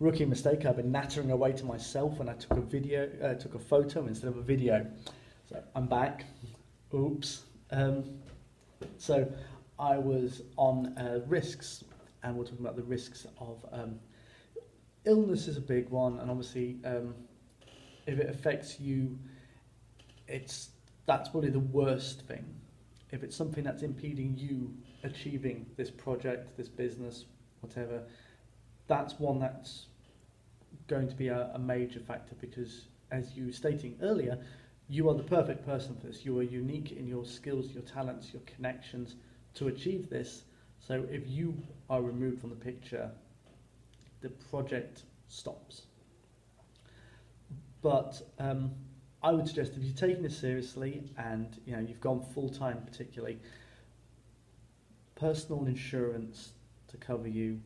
rookie mistake. I've been nattering away to myself when I took a photo instead of a video. So I'm back. Oops. So I was on risks, and we're talking about the risks of illness is a big one, and obviously if it affects you, that's probably the worst thing. If it's something that's impeding you achieving this project, this business, whatever, that's one that's going to be a major factor, because as you were stating earlier, you are the perfect person for this. You are unique in your skills, your talents, your connections to achieve this. So if you are removed from the picture, the project stops. But I would suggest, if you're taking this seriously and you've gone full time, particularly, personal insurance to cover you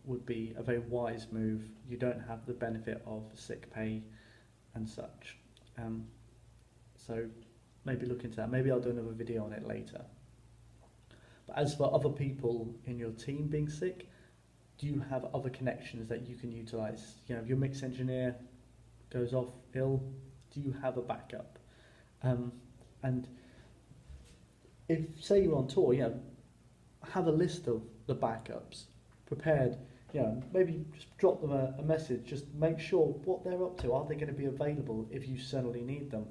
would be a very wise move. You don't have the benefit of sick pay and such. So maybe look into that. Maybe I'll do another video on it later. But as for other people in your team being sick, do you have other connections that you can utilize? If your mix engineer goes off ill, do you have a backup? And if, say, you're on tour, have a list of the backups prepared. Maybe just drop them a message. Just make sure what they're up to. Are they going to be available if you suddenly need them?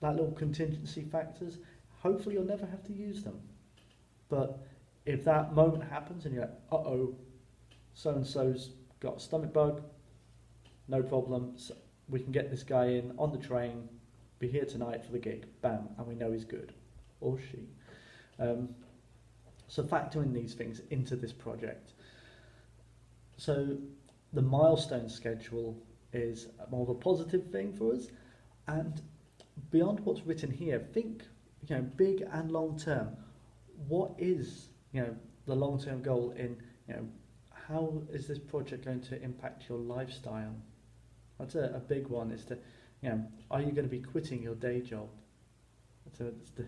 That little contingency factors. Hopefully, you'll never have to use them. But if that moment happens and you're like, uh-oh, so-and-so's got a stomach bug, no problem. So we can get this guy in on the train, be here tonight for the gig, bam, and we know he's good, or she. So factor in these things into this project. So the milestone schedule is more of a positive thing for us, and beyond what's written here, think big and long term. What is the long term goal in how is this project going to impact your lifestyle? That's a big one. Is to are you going to be quitting your day job? It's the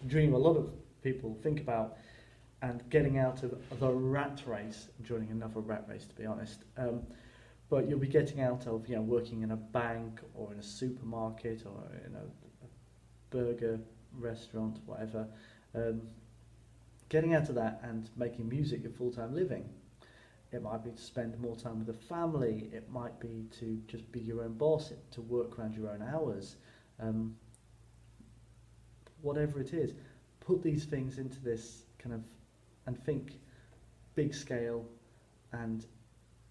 dream a lot of people think about, and getting out of the rat race, joining another rat race, to be honest. But you'll be getting out of working in a bank or in a supermarket or in a burger restaurant, whatever. Getting out of that and making music your full-time living. It might be to spend more time with the family. It might be to just be your own boss, to work around your own hours. Whatever it is, put these things into this and think big scale, and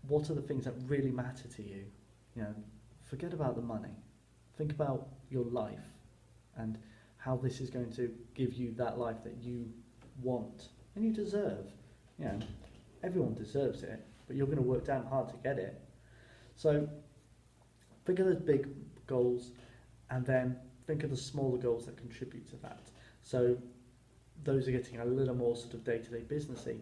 what are the things that really matter to you? Forget about the money. Think about your life and how this is going to give you that life that you want and you deserve. Everyone deserves it, but you're going to work damn hard to get it. So think of those big goals, and then think of the smaller goals that contribute to that. So those are getting a little more sort of day-to-day businessy.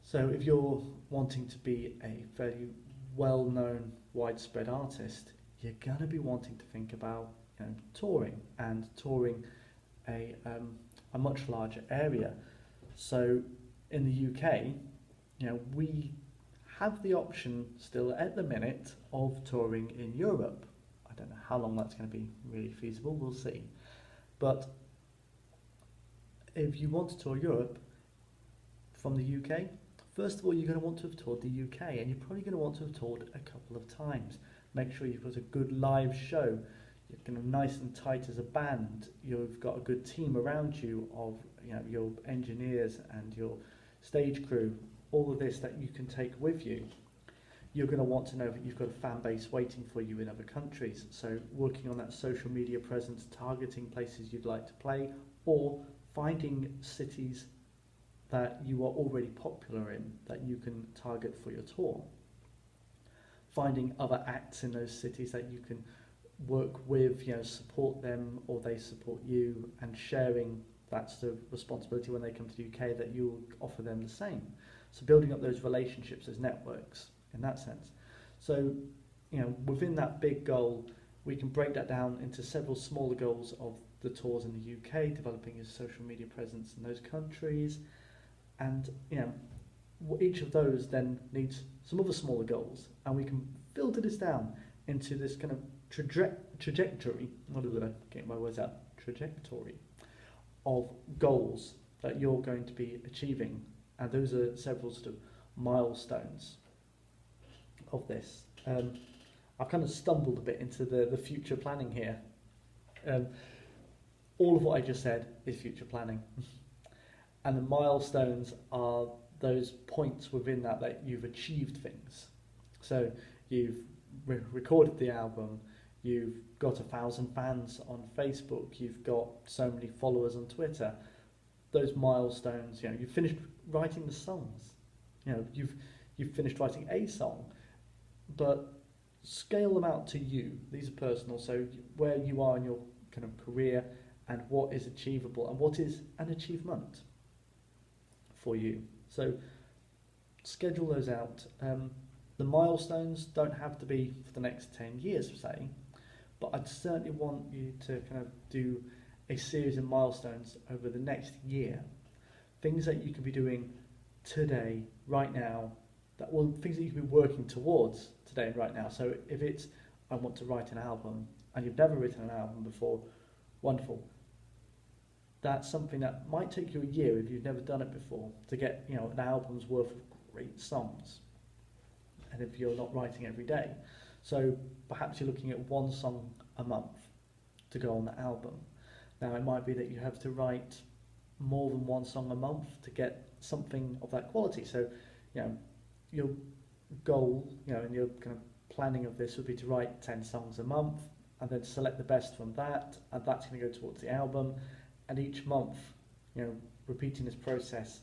So if you're wanting to be a fairly well-known, widespread artist, you're going to be wanting to think about touring, and touring a much larger area. So in the UK, we have the option still at the minute of touring in Europe. I don't know how long that's going to be really feasible, we'll see. But if you want to tour Europe from the UK, first of all, you're going to want to have toured the UK, and you're probably going to want to have toured a couple of times. Make sure you've got a good live show. You're kind of nice and tight as a band. You've got a good team around you of your engineers and your stage crew. All of this that you can take with you. You're going to want to know that you've got a fan base waiting for you in other countries. So working on that social media presence, targeting places you'd like to play, or finding cities that you are already popular in that you can target for your tour. Finding other acts in those cities that you can work with, support them or they support you, and sharing that's the responsibility when they come to the UK, that you'll offer them the same. So building up those relationships, those networks in that sense. So, within that big goal, we can break that down into several smaller goals of the tours in the UK, developing your social media presence in those countries, and each of those then needs some other smaller goals, and we can filter this down into this kind of trajectory. What did I get my words out? Trajectory of goals that you're going to be achieving, and those are several sort of milestones of this. I've kind of stumbled a bit into the future planning here. All of what I just said is future planning. And the milestones are those points within that you've achieved things. So you've recorded the album, you've got 1,000 fans on Facebook, you've got so many followers on Twitter. Those milestones, you've finished writing the songs. You've finished writing a song, but scale them out to you. These are personal, so where you are in your kind of career and what is achievable and what is an achievement for you. So schedule those out. The milestones don't have to be for the next 10 years, say, but I'd certainly want you to kind of do a series of milestones over the next year. Things that you could be doing today, right now, things that you could be working towards today and right now. So if it's, I want to write an album, and you've never written an album before, wonderful. That's something that might take you a year if you've never done it before to get an album's worth of great songs. And if you're not writing every day, so perhaps you're looking at one song a month to go on the album. Now it might be that you have to write more than one song a month to get something of that quality. So your goal, and your kind of planning of this would be to write 10 songs a month, and then select the best from that, and that's going to go towards the album. And each month, repeating this process.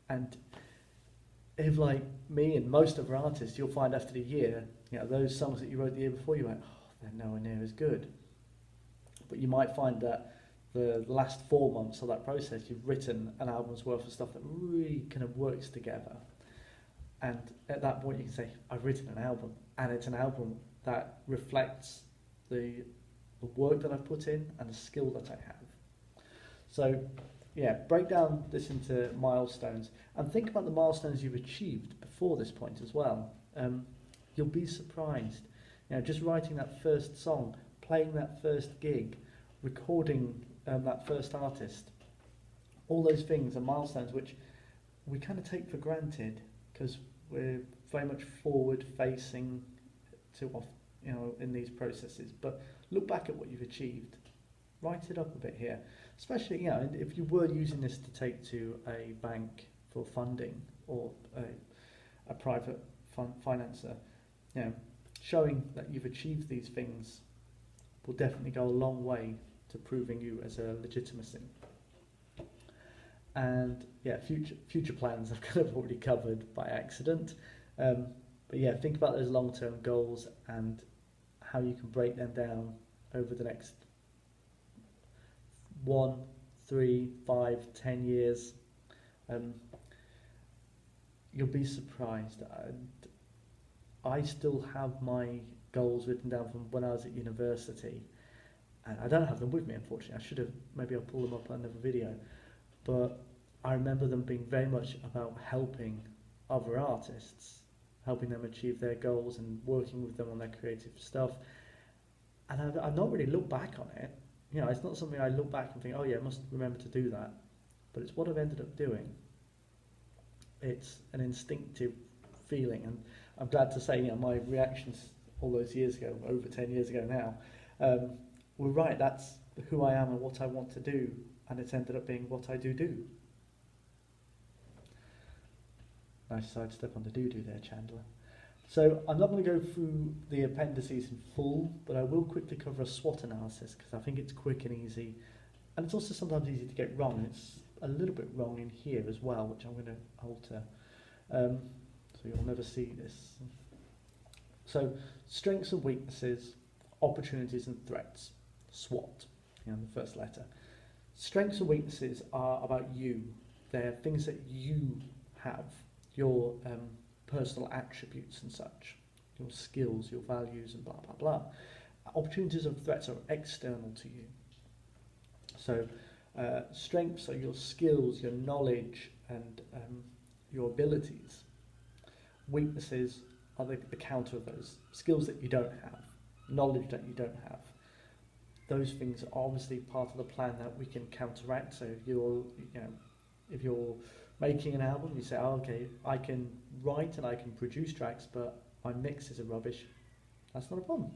And if, like me and most other artists, you'll find after the year, those songs that you wrote the year before, you went, oh, they're nowhere near as good. But you might find that the last 4 months of that process, you've written an album's worth of stuff that really kind of works together. And at that point, you can say, I've written an album, and it's an album that reflects the work that I've put in and the skill that I have. So, break down this into milestones and think about the milestones you've achieved before this point as well. You'll be surprised. Just writing that first song, playing that first gig, recording that first artist. All those things are milestones which we kind of take for granted because we're very much forward-facing in these processes. But look back at what you've achieved. Write it up a bit here. Especially, if you were using this to take to a bank for funding or a private financer, showing that you've achieved these things will definitely go a long way to proving you as a legitimacy. And future plans I've kind of already covered by accident. But think about those long-term goals and how you can break them down over the next 1, 3, 5, 10 years. You'll be surprised. I still have my goals written down from when I was at university, and I don't have them with me, unfortunately. Maybe I'll pull them up on another video, but I remember them being very much about helping other artists, helping them achieve their goals and working with them on their creative stuff. And I've not really looked back on it. It's not something I look back and think, oh yeah, I must remember to do that. But it's what I've ended up doing. It's an instinctive feeling, and I'm glad to say, my reactions all those years ago, over 10 years ago now, were right. That's who I am and what I want to do, and it's ended up being what I do. Nice sidestep on the do there, Chandler. So I'm not going to go through the appendices in full, but I will quickly cover a SWOT analysis because I think it's quick and easy, and it's also sometimes easy to get wrong, and it's a little bit wrong in here as well, which I'm going to alter, so you'll never see this. So strengths and weaknesses, opportunities and threats, SWOT, the first letter. Strengths and weaknesses are about you. They're things that you have, your personal attributes and such, your skills, your values, and blah, blah, blah. Opportunities and threats are external to you. So strengths are your skills, your knowledge, and your abilities. weaknesses are the counter of those. Skills that you don't have, knowledge that you don't have. Those things are obviously part of the plan that we can counteract. So if you're making an album, you say, oh, okay, I can write and I can produce tracks, but my mixes are rubbish. That's not a problem.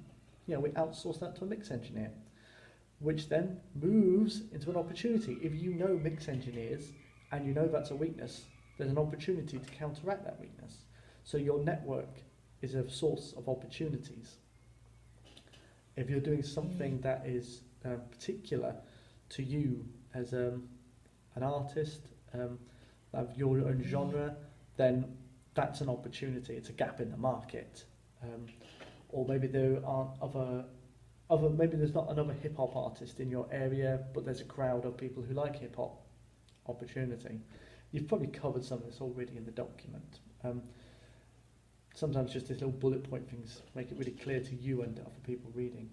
We outsource that to a mix engineer, which then moves into an opportunity. If you know mix engineers and you know that's a weakness, there's an opportunity to counteract that weakness. So your network is a source of opportunities. If you're doing something that is particular to you as an artist, of your own genre, then that's an opportunity. It's a gap in the market. Or maybe there aren't maybe there's not another hip hop artist in your area, but there's a crowd of people who like hip hop. Opportunity. You've probably covered some of this already in the document. Sometimes just these little bullet point things make it really clear to you and other people reading.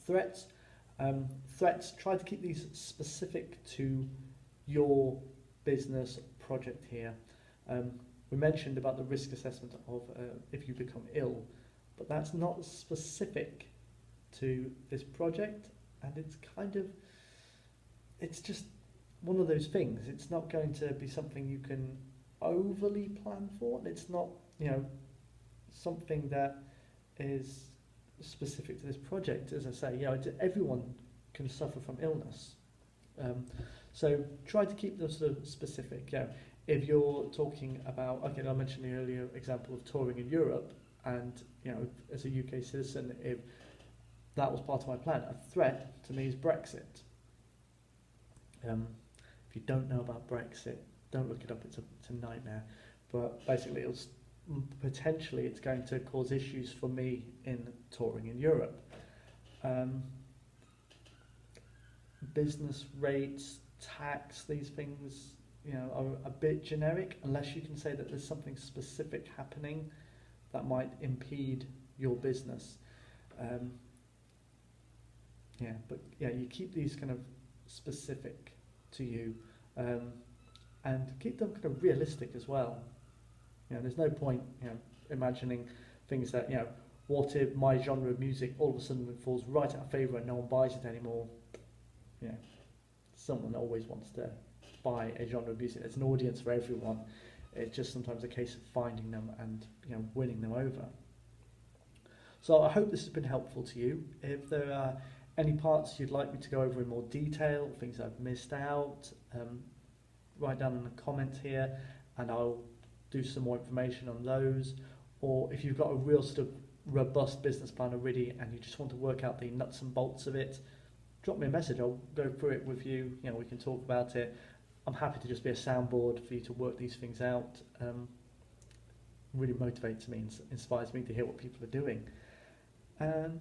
Threats. Threats, try to keep these specific to your business project here. We mentioned about the risk assessment of if you become ill, but that's not specific to this project, and it's just one of those things. It's not going to be something you can overly plan for, and it's not something that is specific to this project. As I say, everyone can suffer from illness, so try to keep them sort of specific. If you're talking about, okay, I mentioned the earlier example of touring in Europe, and as a UK citizen, if that was part of my plan, a threat to me is Brexit. If you don't know about Brexit, don't look it up. It's a nightmare. But basically, potentially it's going to cause issues for me in touring in Europe. Business rates, tax, these things, are a bit generic unless you can say that there's something specific happening that might impede your business. You keep these kind of specific to you, and keep them kind of realistic as well. There's no point imagining things that what if my genre of music all of a sudden falls right out of favour and no one buys it anymore. Someone always wants to buy a genre of music. There's an audience for everyone. It's just sometimes a case of finding them and winning them over. So I hope this has been helpful to you. If there are any parts you'd like me to go over in more detail, things I've missed out, write down in the comment here and I'll do some more information on those. Or if you've got a real sort of robust business plan already and you just want to work out the nuts and bolts of it, drop me a message. I'll go through it with you. We can talk about it. I'm happy to just be a soundboard for you to work these things out. Really motivates me and inspires me to hear what people are doing. And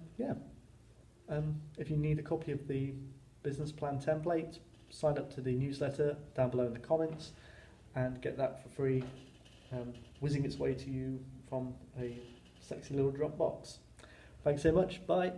if you need a copy of the business plan template, sign up to the newsletter down below in the comments and get that for free, whizzing its way to you from a sexy little Dropbox. Thanks so much. Bye.